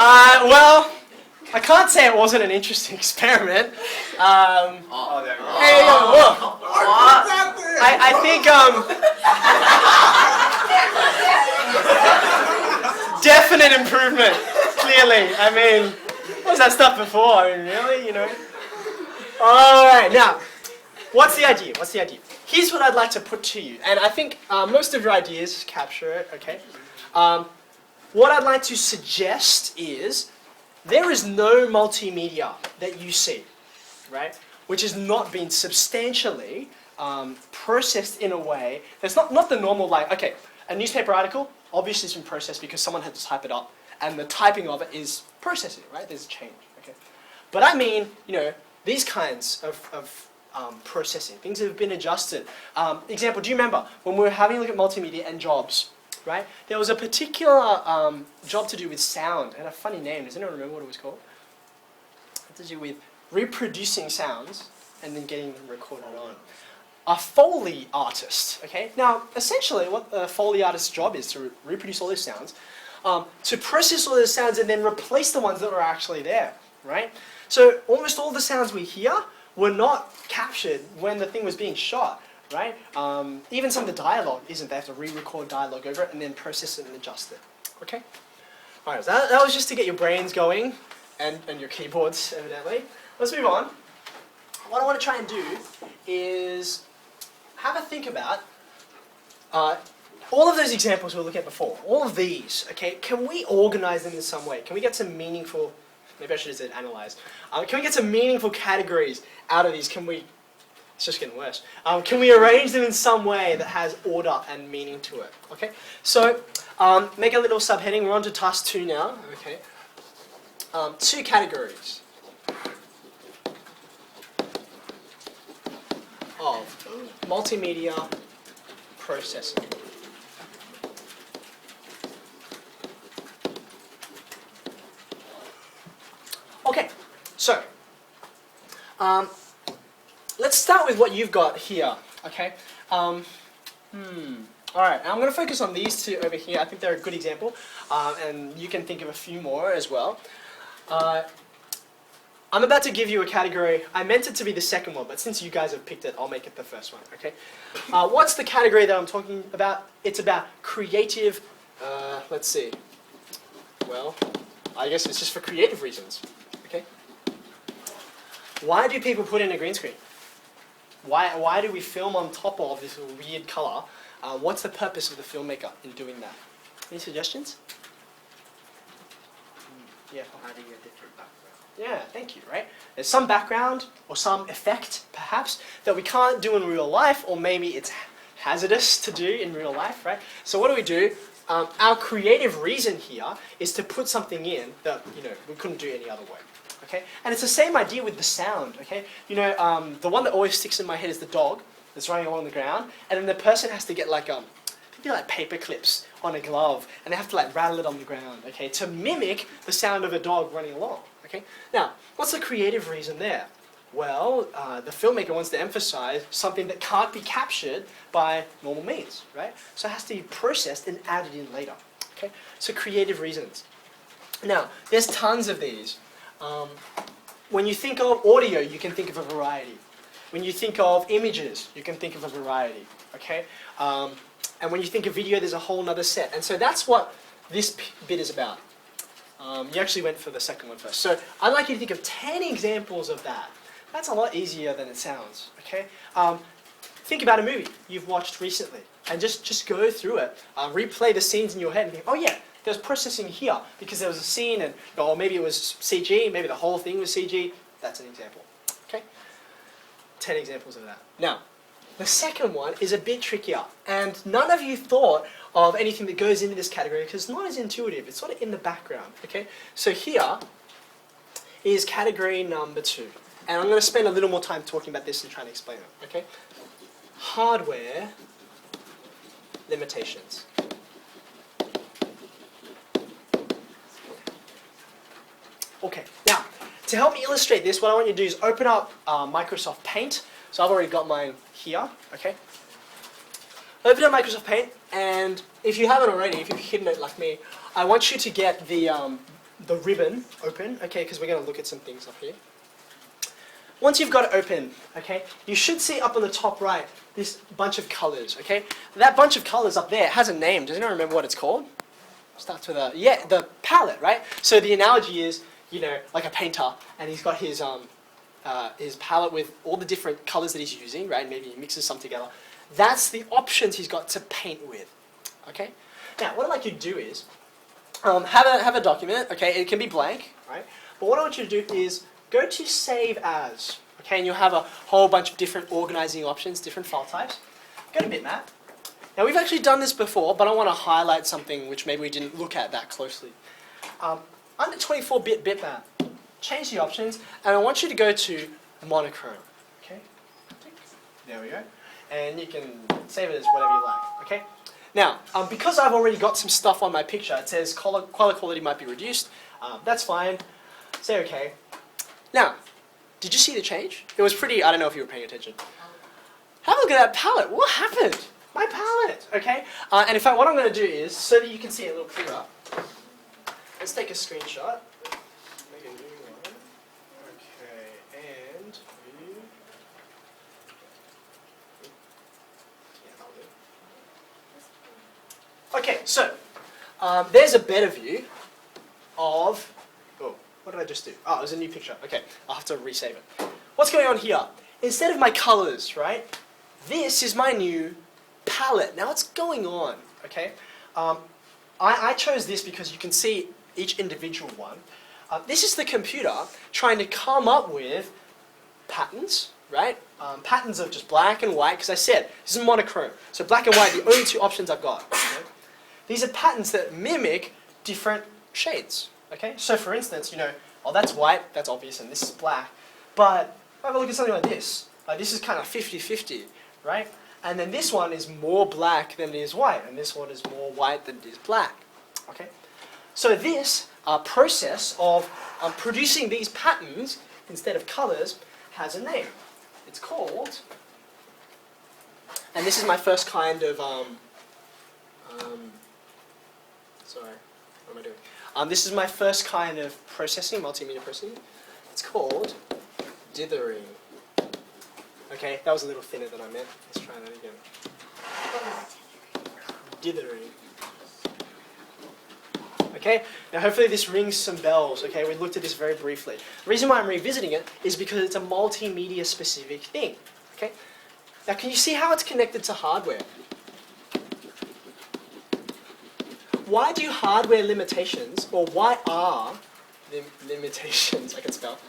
Well, I can't say it wasn't an interesting experiment. Oh, there we go. Hey, look. I think definite improvement. Clearly, I mean, what was that stuff before? I mean, really, you know. All right, now, what's the idea? What's the idea? Here's what I'd like to put to you, and I think most of your ideas capture it. Okay. What I'd like to suggest is there is no multimedia that you see, right, which has not been substantially processed in a way that's not the normal, like, okay, a newspaper article, obviously it's been processed because someone had to type it up, and the typing of it is processing, right? There's a change, okay? But I mean, you know, these kinds of processing, things that have been adjusted. Example, do you remember when we were having a look at multimedia and jobs, right? There was a particular job to do with sound. It had a funny name. Does anyone remember what it was called? It had to do with reproducing sounds and then getting them recorded on. A Foley artist, okay? Now, essentially what a Foley artist's job is to reproduce all those sounds, to process all those sounds and then replace the ones that were actually there, right? So almost all the sounds we hear were not captured when the thing was being shot, right? Even some of the dialogue isn't. They have to re-record dialogue over it and then process it and adjust it, okay? All right, so that was just to get your brains going and your keyboards, evidently. Let's move on. What I want to try and do is have a think about all of those examples we were looking at before, all of these, okay, can we organize them in some way? Can we get some meaningful, maybe I should have said analyze, can we get some meaningful categories out of these? Can we, it's just getting worse, can we arrange them in some way that has order and meaning to it, okay? So, make a little subheading, we're on to task 2 now, okay? 2 categories of multimedia processing. Okay, so let's start with what you've got here. Okay. All right. Now I'm going to focus on these 2 over here. I think they're a good example, and you can think of a few more as well. I'm about to give you a category. I meant it to be the second one, but since you guys have picked it, I'll make it the first one. Okay. What's the category that I'm talking about? It's about creative. Let's see. Well, I guess it's just for creative reasons. Okay. Why do people put in a green screen? Why do we film on top of this weird color? What's the purpose of the filmmaker in doing that? Any suggestions? Yeah. Adding a different background. Yeah, thank you, right? There's some background or some effect, perhaps, that we can't do in real life, or maybe it's hazardous to do in real life, right? So what do? Our creative reason here is to put something in that, you know, we couldn't do any other way. Okay? And it's the same idea with the sound, okay? You know, the one that always sticks in my head is the dog that's running along the ground, and then the person has to get like, maybe like paper clips on a glove, and they have to like rattle it on the ground, okay, to mimic the sound of a dog running along, okay? Now, what's the creative reason there? Well, the filmmaker wants to emphasize something that can't be captured by normal means, right? So it has to be processed and added in later, okay? So creative reasons. Now, there's tons of these. When you think of audio, you can think of a variety. When you think of images, you can think of a variety, okay? And when you think of video, there's a whole other set. And so that's what this bit is about. You actually went for the second one first. So I'd like you to think of 10 examples of that. That's a lot easier than it sounds, okay? Think about a movie you've watched recently, and just go through it. Replay the scenes in your head and think, oh yeah, there's processing here because there was a scene, and or maybe it was CG, maybe the whole thing was CG. That's an example, okay? 10 examples of that. Now, the second one is a bit trickier, and none of you thought of anything that goes into this category because it's not as intuitive. It's sort of in the background, okay? So here is category number 2. And I'm going to spend a little more time talking about this and trying to explain it, okay? Hardware limitations. Okay, now, to help me illustrate this, what I want you to do is open up Microsoft Paint. So I've already got mine here, okay? Open up Microsoft Paint, and if you haven't already, if you've hidden it like me, I want you to get the the ribbon open, okay, because we're going to look at some things up here. Once you've got it open, okay, you should see up on the top right this bunch of colors, okay? That bunch of colors up there has a name. Does anyone remember what it's called? Starts with a, yeah, the palette, right? So the analogy is, you know, like a painter, and he's got his palette with all the different colors that he's using, right? Maybe he mixes some together. That's the options he's got to paint with, okay? Now, what I'd like you to do is have a document, okay? It can be blank, right? But what I want you to do is go to Save As, okay? And you'll have a whole bunch of different organizing options, different file types. Go to Bitmap. Now, we've actually done this before, but I want to highlight something which maybe we didn't look at that closely. Under 24-bit bitmap, change the options, and I want you to go to monochrome. Okay? There we go. And you can save it as whatever you like. Okay? Now, because I've already got some stuff on my picture, it says color quality might be reduced. That's fine. Say OK. Now, did you see the change? It was pretty, I don't know if you were paying attention. Have a look at that palette. What happened? My palette. Okay? And in fact, what I'm going to do is, so that you can see it a little clearer, let's take a screenshot. Make a new one. Okay, and view. Yeah, that'll do. Okay, so there's a better view of. Oh, what did I just do? Oh, it was a new picture. Okay, I'll have to resave it. What's going on here? Instead of my colors, right? This is my new palette. Now, what's going on? Okay, I chose this because you can see each individual one. This is the computer trying to come up with patterns, right? Patterns of just black and white, because I said this is monochrome. So black and white are the only two options I've got. Okay? These are patterns that mimic different shades. Okay? So for instance, you know, oh, that's white, that's obvious, and this is black. But have a look at something like this. This is kind of 50-50, right? And then this one is more black than it is white, and this one is more white than it is black. Okay? So this process of producing these patterns instead of colors has a name. It's called, and this is my first kind of, sorry, what am I doing? This is my first kind of processing, multimedia processing. It's called dithering. Okay, that was a little thinner than I meant. Let's try that again. Dithering. Okay, now hopefully this rings some bells. Okay, we looked at this very briefly. The reason why I'm revisiting it is because it's a multimedia specific thing. Okay, now can you see how it's connected to hardware? Why do hardware limitations, or why are limitations, I can spell,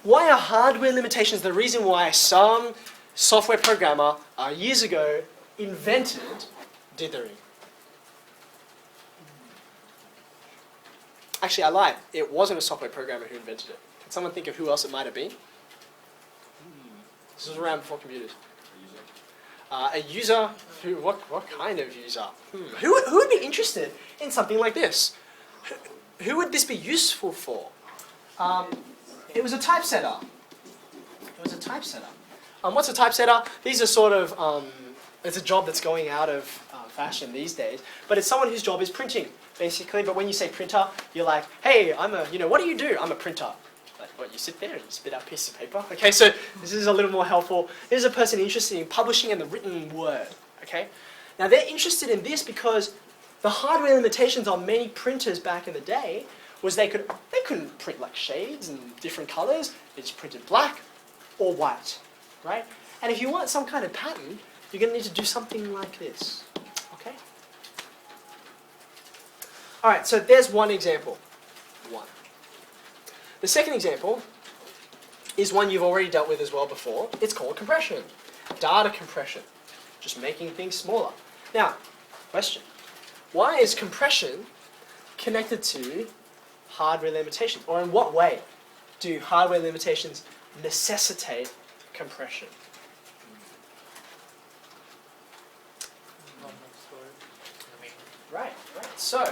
why are hardware limitations the reason why some software programmer years ago invented dithering? Actually, I lied. It wasn't a software programmer who invented it. Can someone think of who else it might have been? This was around before computers. A user? What kind of user? Who would be interested in something like this? Who would this be useful for? It was a typesetter. It was a typesetter. What's a typesetter? These are sort of, it's a job that's going out of fashion these days, but it's someone whose job is printing, basically. But when you say printer, you're like, hey, I'm a, you know, what do you do? I'm a printer. Like, what, you sit there and spit out a piece of paper? Okay, so this is a little more helpful. This is a person interested in publishing in the written word, okay? Now, they're interested in this because the hardware limitations on many printers back in the day was they couldn't print like shades and different colors. They just printed black or white, right? And if you want some kind of pattern, you're going to need to do something like this, okay? All right, so there's one example. One. The second example is one you've already dealt with as well before. It's called compression, data compression, just making things smaller. Now, question. Why is compression connected to hardware limitations? Or in what way do hardware limitations necessitate compression? Right. So,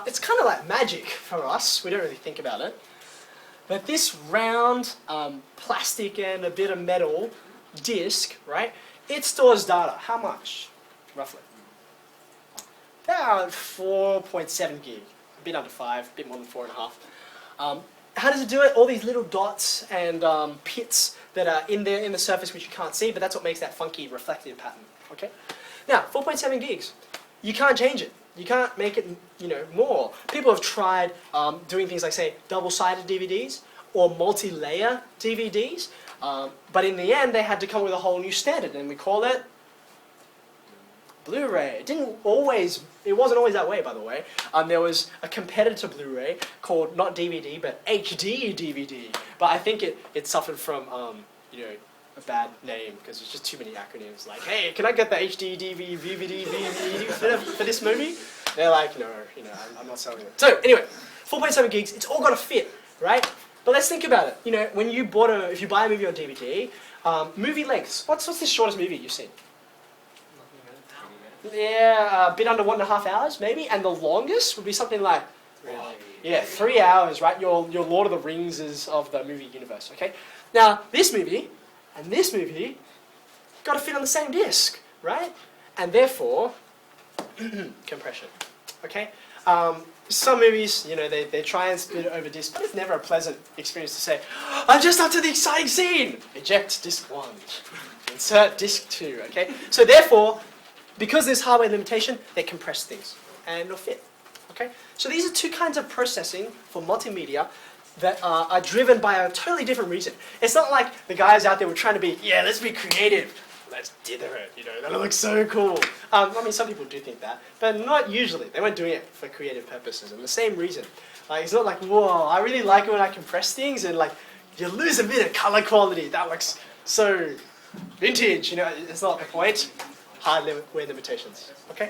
it's kind of like magic for us. We don't really think about it. But this round plastic and a bit of metal disc, right? It stores data. How much, roughly? About 4.7 gig. A bit under 5, a bit more than 4.5. How does it do it? All these little dots and pits that are in there in the surface which you can't see, but that's what makes that funky reflective pattern. Okay. Now, 4.7 gigs. You can't change it. You can't make it, more. People have tried doing things like, say, double-sided DVDs or multi-layer DVDs, but in the end, they had to come up with a whole new standard, and we call it Blu-ray. It wasn't always that way, by the way. There was a competitor to Blu-ray called not DVD, but HD DVD. But I think it suffered from, a bad name because there's just too many acronyms. Like, hey, can I get the HD DVD for this movie? They're like, no, I'm not selling it. So anyway, 4.7 gigs. It's all got to fit, right? But let's think about it. When you if you buy a movie on DVD, movie lengths. What's the shortest movie you've seen? Yeah, a bit under 1.5 hours, maybe. And the longest would be something like, 3 hours, right? Your Lord of the Rings is of the movie universe, okay? Now, this movie and this movie got to fit on the same disc, right? And therefore, compression, okay? Some movies, they try and split it over disc, but it's never a pleasant experience to say, I'm just up to the exciting scene! Eject disc 1. Insert disc 2, okay? So therefore, because there's hardware limitation, they compress things and it'll fit. Okay? So these are two kinds of processing for multimedia that are driven by a totally different reason. It's not like the guys out there were trying to be, let's be creative. Let's dither it, that'll look so cool. Some people do think that, but not usually. They weren't doing it for creative purposes, and the same reason. It's not like, whoa, I really like it when I compress things, and you lose a bit of color quality. That looks so vintage, it's not the point. Hardware limitations, okay?